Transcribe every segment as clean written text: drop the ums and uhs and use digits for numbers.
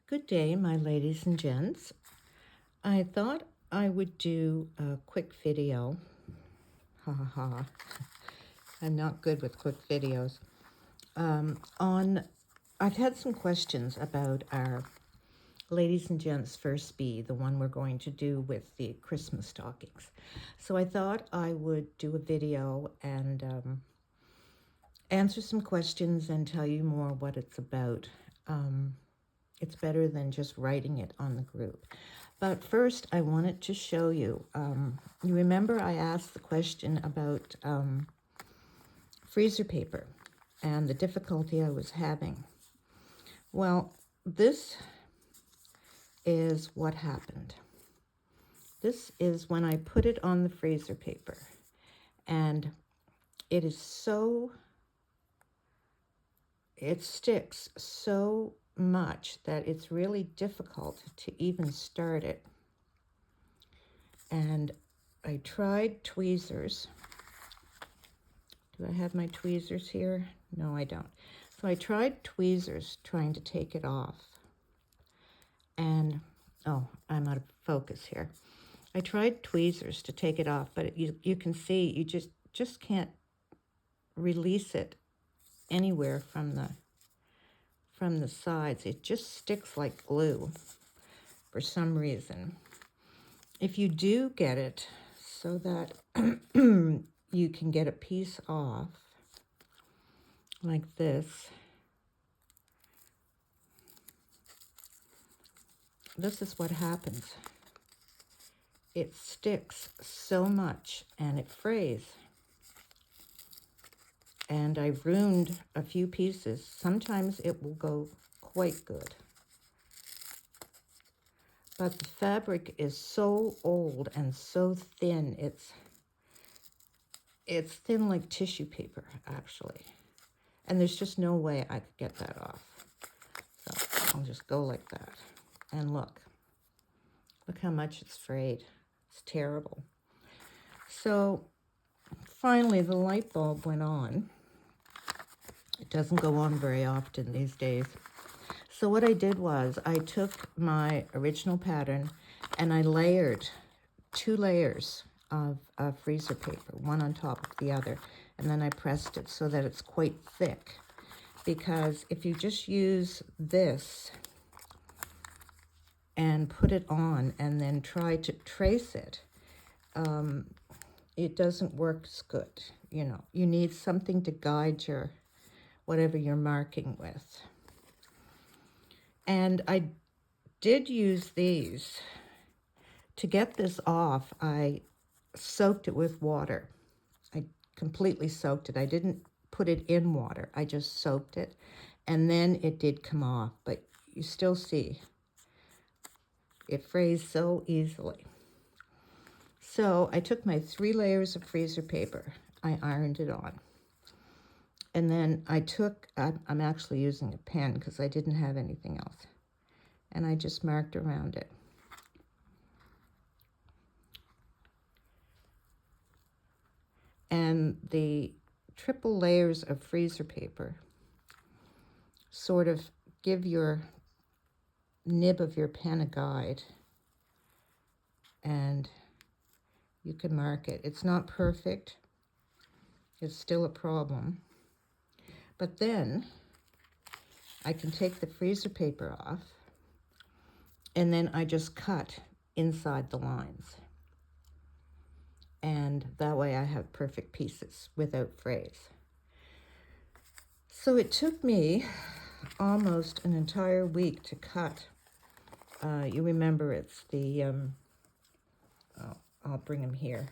Good day, my ladies and gents. I thought I would do a quick video. Ha ha ha. I'm not good with quick videos. I've had some questions about our ladies and gents first bee, the one we're going to do with the Christmas stockings. So I thought I would do a video and answer some questions and tell you more what it's about. It's better than just writing it on the group. But first, I wanted to show you. You remember I asked the question about freezer paper and the difficulty I was having. Well, this is what happened. This is when I put it on the freezer paper. And it sticks so much that it's really difficult to even start it. And I tried tweezers. Do I have my tweezers here? No, I don't. So I tried tweezers trying to take it off. And, oh, I'm out of focus here. I tried tweezers to take it off, but you can see you just can't release it anywhere from the sides. It just sticks like glue for some reason. If you do get it so that you can get a piece off like this, this is what happens. It sticks so much and it frays. And I've ruined a few pieces. Sometimes it will go quite good. But the fabric is so old and so thin, it's thin like tissue paper, actually. And there's just no way I could get that off. So I'll just go like that. And look how much it's frayed. It's terrible. So finally the light bulb went on. It doesn't go on very often these days. So what I did was I took my original pattern and I layered 2 layers of freezer paper, one on top of the other, and then I pressed it so that it's quite thick. Because if you just use this and put it on and then try to trace it, it doesn't work as good. You know, you need something to guide your whatever you're marking with. And I did use these. To get this off, I soaked it with water. I completely soaked it. I didn't put it in water. I just soaked it. And then it did come off. But you still see it frays so easily. So I took my 3 layers of freezer paper. I ironed it on. And then I'm actually using a pen because I didn't have anything else. And I just marked around it. And the triple layers of freezer paper sort of give your nib of your pen a guide. And you can mark it. It's not perfect. It's still a problem. But then I can take the freezer paper off and then I just cut inside the lines. And that way I have perfect pieces without frays. So it took me almost an entire week to cut. You remember it's the, I'll bring them here.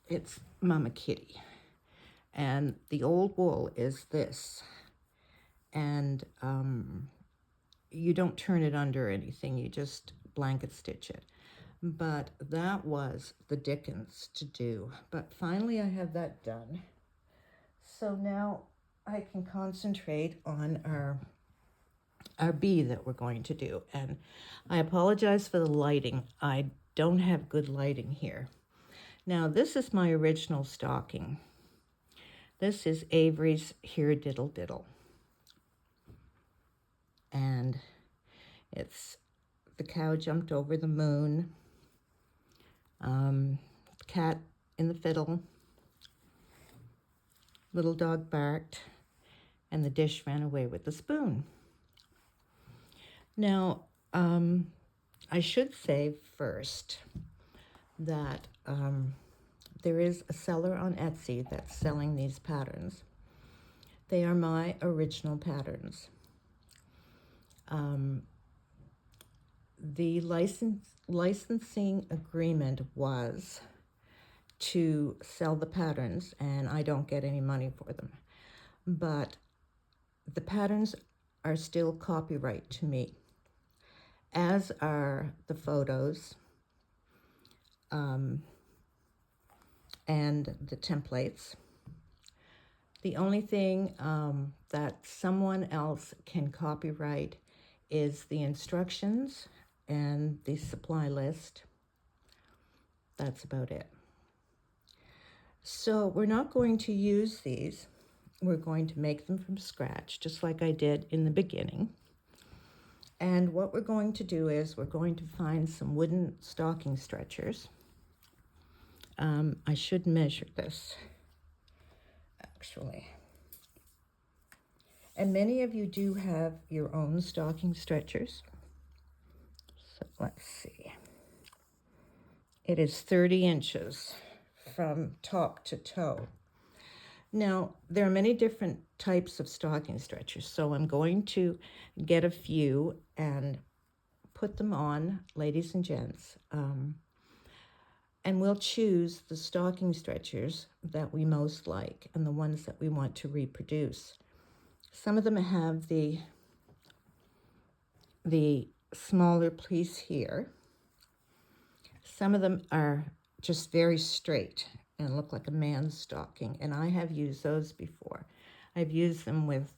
It's Mama Kitty. And the old wool is this. And you don't turn it under or anything. You just blanket stitch it. But that was the dickens to do. But finally I have that done. So now I can concentrate on our bee that we're going to do. And I apologize for the lighting. I don't have good lighting here. Now, this is my original stocking. This is Avery's Here Diddle Diddle. And it's the cow jumped over the moon, cat in the fiddle, little dog barked, and the dish ran away with the spoon. Now, I should say first that there is a seller on Etsy that's selling these patterns. They are my original patterns. The licensing agreement was to sell the patterns, and I don't get any money for them. But the patterns are still copyright to me, as are the photos and the templates. The only thing that someone else can copyright is the instructions and the supply list. That's about it. So we're not going to use these. We're going to make them from scratch, just like I did in the beginning. And what we're going to do is we're going to find some wooden stocking stretchers. I should measure this, actually. And many of you do have your own stocking stretchers. So let's see. It is 30 inches from top to toe. Now, there are many different types of stocking stretchers, so I'm going to get a few and put them on, ladies and gents, and we'll choose the stocking stretchers that we most like and the ones that we want to reproduce. Some of them have the smaller piece here. Some of them are just very straight and look like a man's stocking, and I have used those before. I've used them with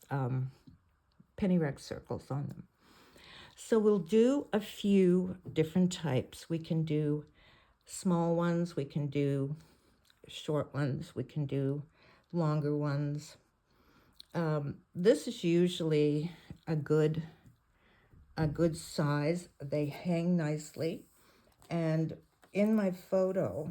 pennyrock circles on them. So we'll do a few different types. We can do small ones, we can do short ones, we can do longer ones. This is usually a good size. They hang nicely, and in my photo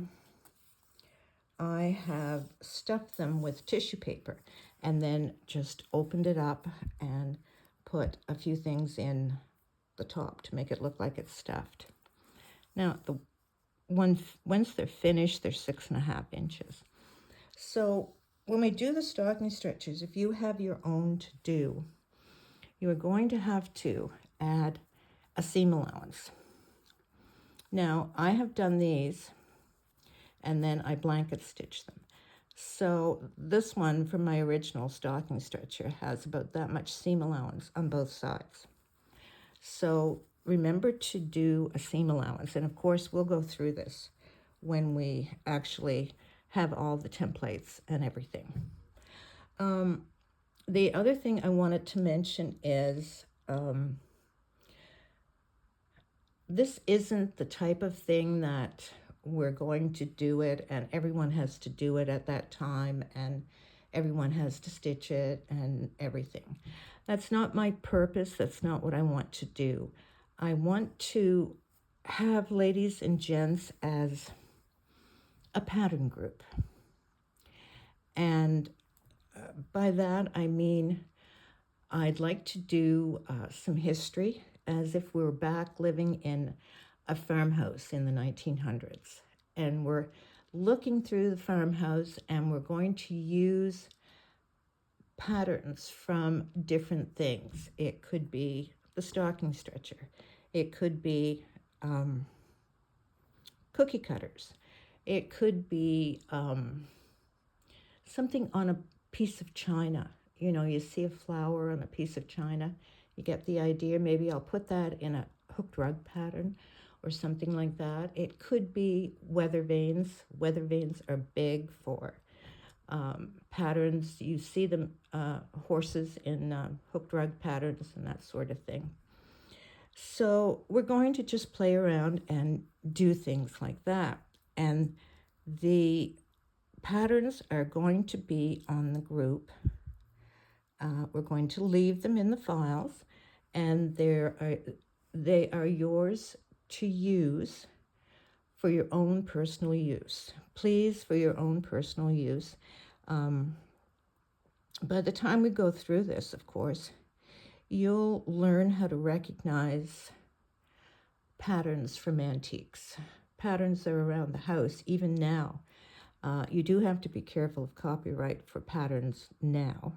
I have stuffed them with tissue paper and then just opened it up and put a few things in the top to make it look like it's stuffed. Now, once they're finished, they're 6.5 inches. So when we do the stocking stretchers, if you have your own to do, you are going to have to add a seam allowance. Now, I have done these, and then I blanket stitch them. So this one from my original stocking stretcher has about that much seam allowance on both sides. So remember to do a seam allowance, and of course we'll go through this when we actually have all the templates and everything. The other thing I wanted to mention is this isn't the type of thing that we're going to do it and everyone has to do it at that time and everyone has to stitch it and everything. That's not my purpose. That's not what I want to do. I want to have ladies and gents as a pattern group. And by that, I mean, I'd like to do some history as if we were back living in a farmhouse in the 1900s. And we're looking through the farmhouse and we're going to use patterns from different things. It could be the stocking stretcher. It could be cookie cutters. It could be something on a piece of china. You know, you see a flower on a piece of china. You get the idea. Maybe I'll put that in a hooked rug pattern or something like that. It could be weather vanes. Weather vanes are big for patterns. You see them, horses in hooked rug patterns and that sort of thing. So we're going to just play around and do things like that. And the patterns are going to be on the group. We're going to leave them in the files, and they are yours to use for your own personal use. Please, for your own personal use. By the time we go through this, of course, you'll learn how to recognize patterns from antiques. Patterns that are around the house, even now. You do have to be careful of copyright for patterns now.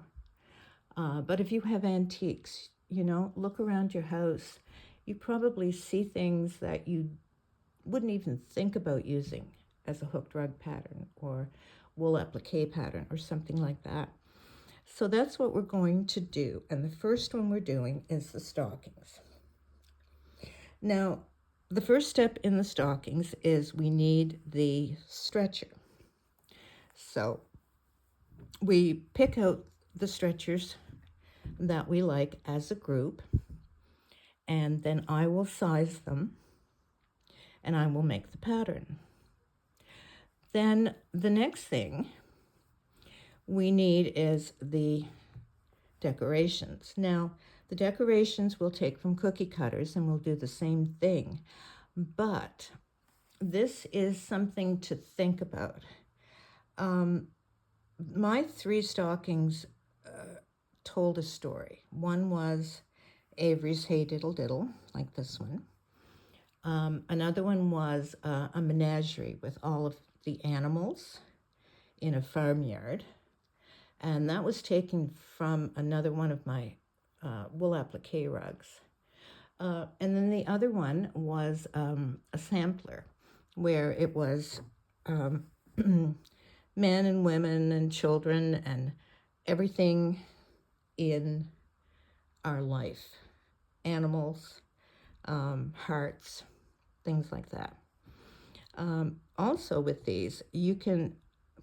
But if you have antiques, look around your house. You probably see things that you wouldn't even think about using as a hooked rug pattern or wool applique pattern or something like that. So that's what we're going to do. And the first one we're doing is the stockings. Now, the first step in the stockings is we need the stretcher. So we pick out the stretchers that we like as a group, and then I will size them and I will make the pattern. Then the next thing we need is the decorations. Now, the decorations we'll take from cookie cutters and we'll do the same thing, but this is something to think about. My 3 stockings told a story. One was Avery's Hey Diddle Diddle, like this one. Another one was a menagerie with all of the animals in a farmyard. And that was taken from another one of my wool applique rugs. And then the other one was a sampler where it was men and women and children and everything in our life. Animals, hearts, things like that. Also with these, you can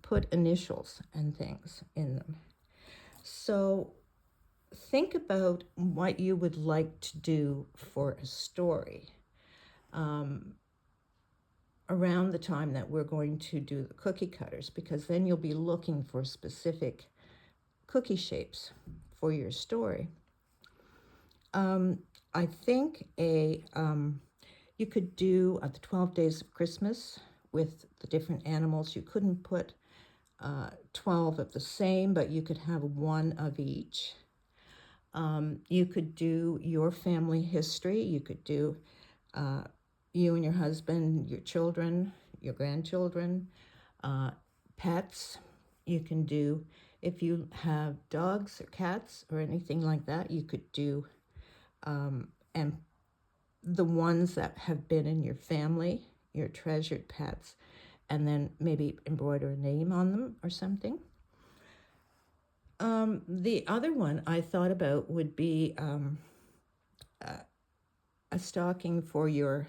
put initials and things in them. So think about what you would like to do for a story around the time that we're going to do the cookie cutters, because then you'll be looking for specific cookie shapes for your story. I think you could do the 12 Days of Christmas with the different animals. You couldn't put 12 of the same, but you could have one of each. You could do your family history. You could do you and your husband, your children, your grandchildren, pets. You can do, if you have dogs or cats or anything like that, you could do, and the ones that have been in your family, your treasured pets, and then maybe embroider a name on them or something. The other one I thought about would be a stocking for your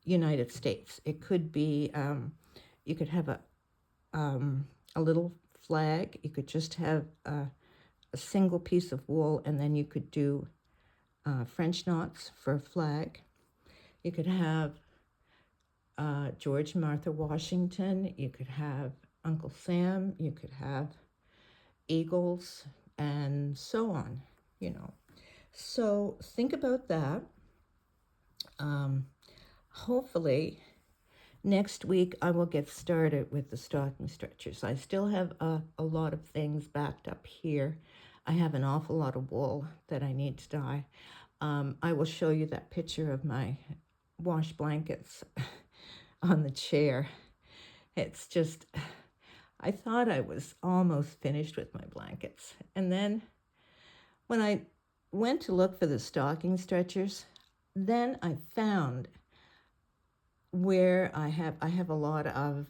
United States. It could be, you could have a little flag. You could just have a single piece of wool, and then you could do French knots for a flag. You could have George and Martha Washington. You could have Uncle Sam. You could have eagles, and so on, So think about that. Hopefully, next week I will get started with the stocking stretchers. I still have a lot of things backed up here. I have an awful lot of wool that I need to dye. I will show you that picture of my wash blankets on the chair. It's just, I thought I was almost finished with my blankets. And then when I went to look for the stocking stretchers, then I found where I have a lot of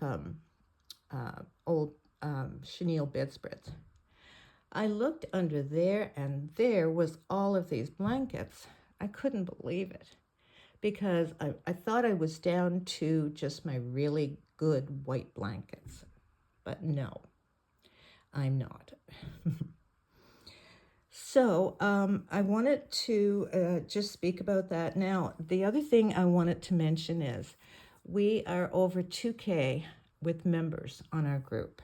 old chenille bedspreads. I looked under there, and there was all of these blankets. I couldn't believe it, because I thought I was down to just my really good white blankets. But no, I'm not. So I wanted to just speak about that. Now, the other thing I wanted to mention is we are over 2K with members on our group.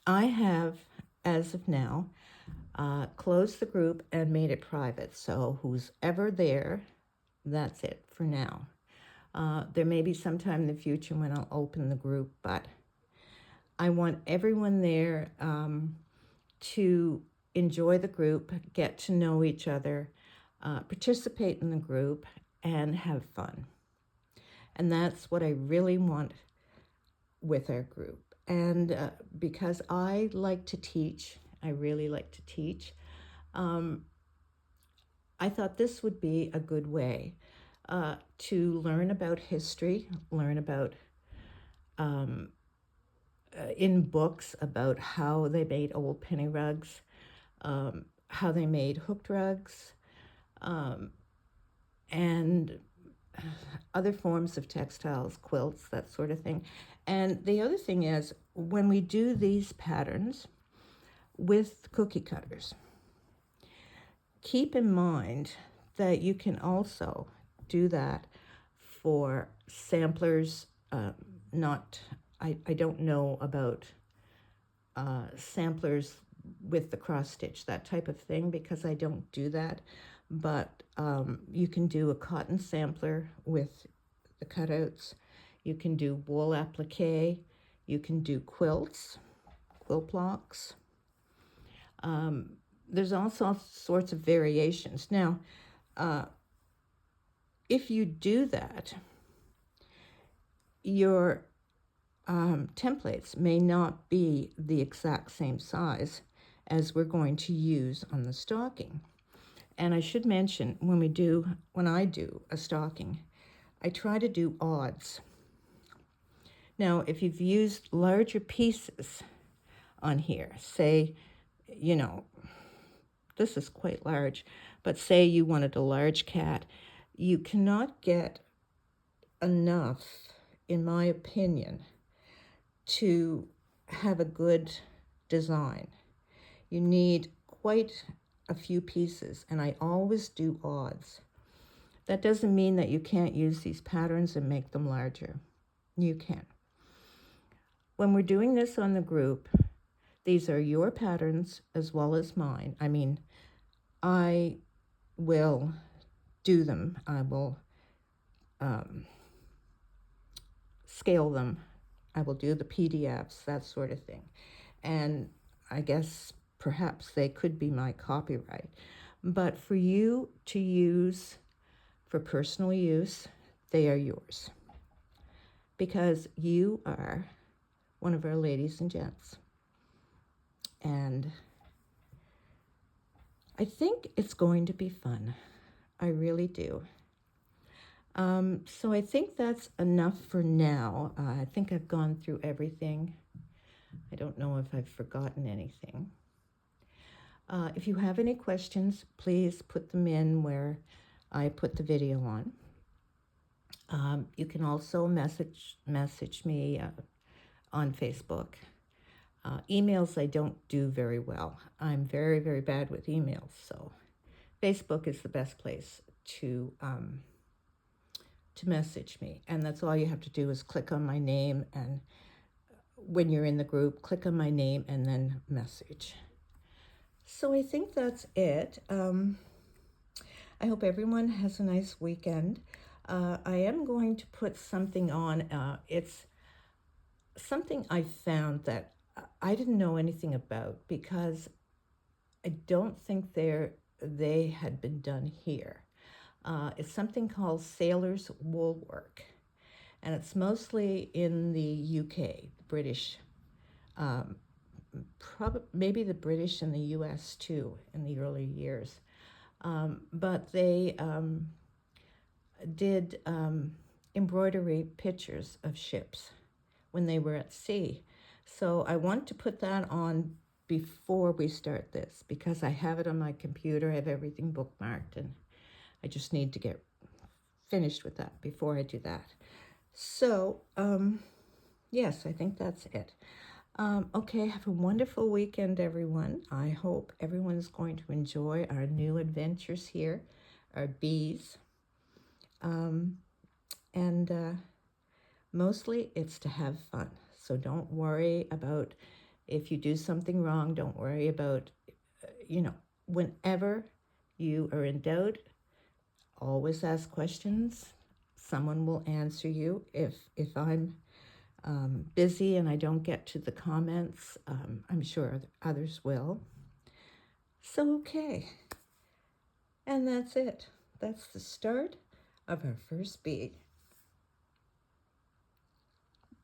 I have, as of now, closed the group and made it private. So who's ever there, that's it for now. There may be some time in the future when I'll open the group, but I want everyone there to enjoy the group, get to know each other, participate in the group, and have fun. And that's what I really want with our group. And because I like to teach, I really like to teach, I thought this would be a good way to learn about history, learn about in books about how they made old penny rugs, how they made hooked rugs, and other forms of textiles, quilts, that sort of thing. And the other thing is, when we do these patterns with cookie cutters, keep in mind that you can also do that for samplers. I don't know about samplers with the cross stitch, that type of thing, because I don't do that. But you can do a cotton sampler with the cutouts. You can do wool applique. You can do quilts, quilt blocks. There's all sorts of variations. Now, if you do that, your templates may not be the exact same size as we're going to use on the stocking. And I should mention, when I do a stocking, I try to do odds. Now, if you've used larger pieces on here, say, this is quite large, but say you wanted a large cat, you cannot get enough, in my opinion, to have a good design. You need quite a few pieces, and I always do odds. That doesn't mean that you can't use these patterns and make them larger. You can. When we're doing this on the group, these are your patterns as well as mine. I mean, I will do them. I will scale them. I will do the PDFs, that sort of thing. And I guess perhaps they could be my copyright. But for you to use for personal use, they are yours. Because you are one of our ladies and gents. And I think it's going to be fun. I really do. So I think that's enough for now. I think I've gone through everything. I don't know if I've forgotten anything. If you have any questions, please put them in where I put the video on. You can also message me on Facebook. Emails I don't do very well. I'm very, very bad with emails, so Facebook is the best place to message me. And that's all you have to do is click on my name, and when you're in the group, click on my name and then message. So I think that's it. I hope everyone has a nice weekend. I am going to put something on. It's something I found that I didn't know anything about, because I don't think they had been done here. It's something called sailor's wool work, and it's mostly in the UK, British, maybe the British and the US too in the early years. But they did embroidery pictures of ships when they were at sea. So I want to put that on before we start this, because I have it on my computer. I have everything bookmarked, and I just need to get finished with that before I do that. So, yes, I think that's it. Okay, have a wonderful weekend, everyone. I hope everyone is going to enjoy our new adventures here, our bees. And mostly it's to have fun. So don't worry about If you do something wrong, don't worry about, whenever you are in doubt, always ask questions. Someone will answer you. If I'm busy and I don't get to the comments, I'm sure others will. So, okay. And that's it. That's the start of our first bead.